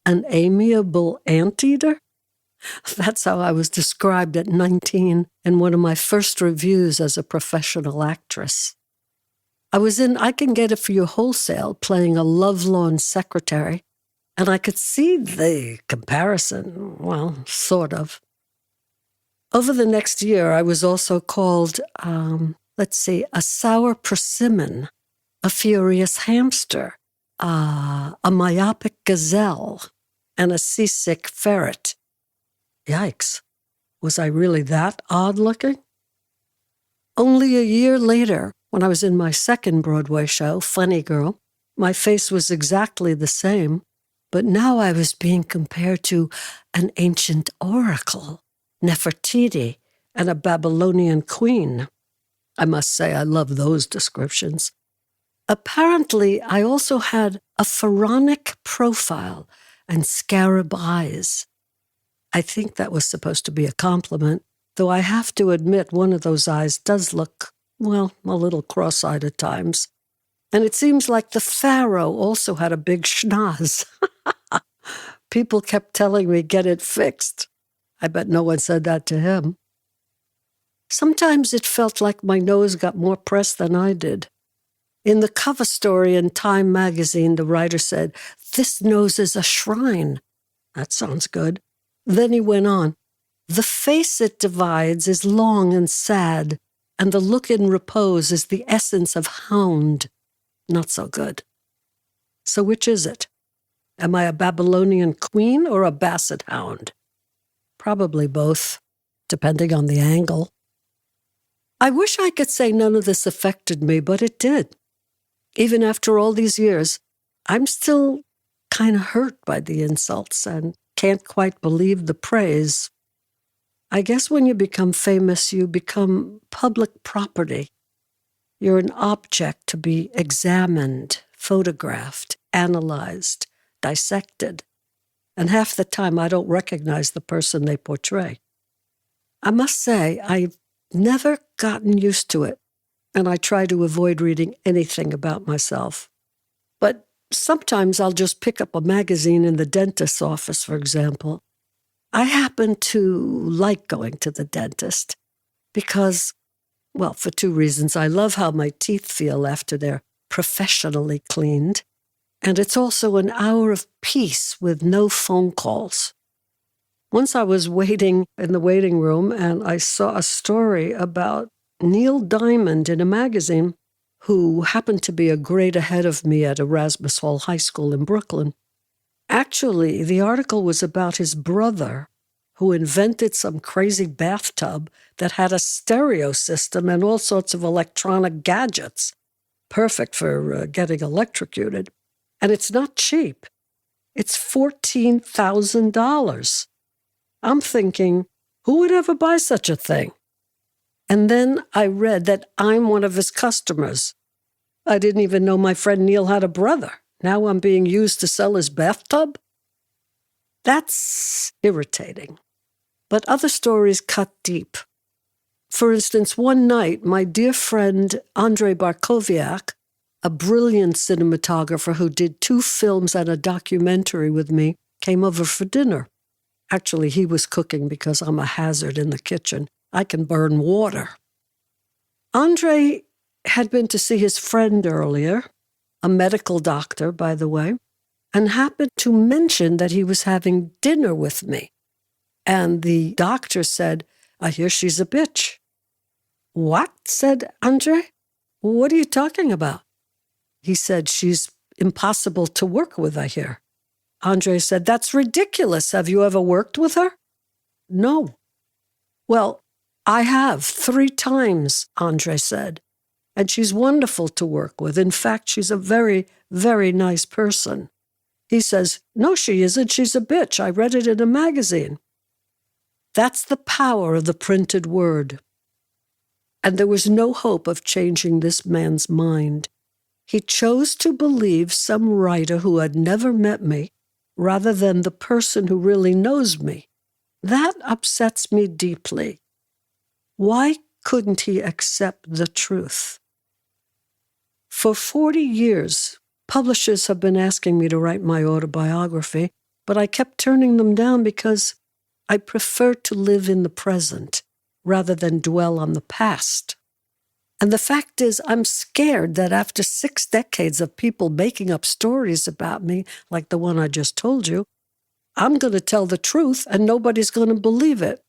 an amiable anteater? That's how I was described at 19 in one of my first reviews as a professional actress. I was in I Can Get It For You Wholesale playing a lovelorn secretary, and I could see the comparison, well, sort of. Over the next year, I was also called, a sour persimmon, a furious hamster, a myopic gazelle, and a seasick ferret. Yikes. Was I really that odd-looking? Only a year later, when I was in my second Broadway show, Funny Girl, my face was exactly the same, but now I was being compared to an ancient oracle, Nefertiti, and a Babylonian queen. I must say I love those descriptions. Apparently, I also had a pharaonic profile and scarab eyes. I think that was supposed to be a compliment, though I have to admit one of those eyes does look, well, a little cross-eyed at times. And it seems like the pharaoh also had a big schnoz. People kept telling me, get it fixed. I bet no one said that to him. Sometimes it felt like my nose got more press than I did. In the cover story in Time magazine, the writer said, "This nose is a shrine." That sounds good. Then he went on, "The face it divides is long and sad, and the look in repose is the essence of hound." Not so good. So which is it? Am I a Babylonian queen or a basset hound? Probably both, depending on the angle. I wish I could say none of this affected me, but it did. Even after all these years, I'm still kind of hurt by the insults and can't quite believe the praise. I guess when you become famous, you become public property. You're an object to be examined, photographed, analyzed, dissected. And half the time I don't recognize the person they portray. I must say, I've never gotten used to it, and I try to avoid reading anything about myself. But sometimes I'll just pick up a magazine in the dentist's office, for example. I happen to like going to the dentist because, well, for two reasons. I love how my teeth feel after they're professionally cleaned, and it's also an hour of peace with no phone calls. Once I was waiting in the waiting room and I saw a story about Neil Diamond in a magazine, who happened to be a grade ahead of me at Erasmus Hall High School in Brooklyn. Actually, the article was about his brother, who invented some crazy bathtub that had a stereo system and all sorts of electronic gadgets, perfect for getting electrocuted. And it's not cheap. It's $14,000. I'm thinking, who would ever buy such a thing? And then I read that I'm one of his customers. I didn't even know my friend Neil had a brother. Now I'm being used to sell his bathtub? That's irritating. But other stories cut deep. For instance, one night, my dear friend Andrei Barkowiak, a brilliant cinematographer who did 2 films and a documentary with me, came over for dinner. Actually, he was cooking because I'm a hazard in the kitchen. I can burn water. Andrei had been to see his friend earlier, a medical doctor, by the way, and happened to mention that he was having dinner with me. And the doctor said, "I hear she's a bitch." "What?" said Andrei. "What are you talking about?" He said, "She's impossible to work with, I hear." Andrei said, "That's ridiculous. Have you ever worked with her?" "No." "Well, I have 3 times," Andrei said, "and she's wonderful to work with. In fact, she's a very, very nice person." He says, "No, she isn't. She's a bitch. I read it in a magazine." That's the power of the printed word. And there was no hope of changing this man's mind. He chose to believe some writer who had never met me rather than the person who really knows me. That upsets me deeply. Why couldn't he accept the truth? For 40 years, publishers have been asking me to write my autobiography, but I kept turning them down because I prefer to live in the present rather than dwell on the past. And the fact is, I'm scared that after 6 decades of people making up stories about me, like the one I just told you, I'm going to tell the truth and nobody's going to believe it.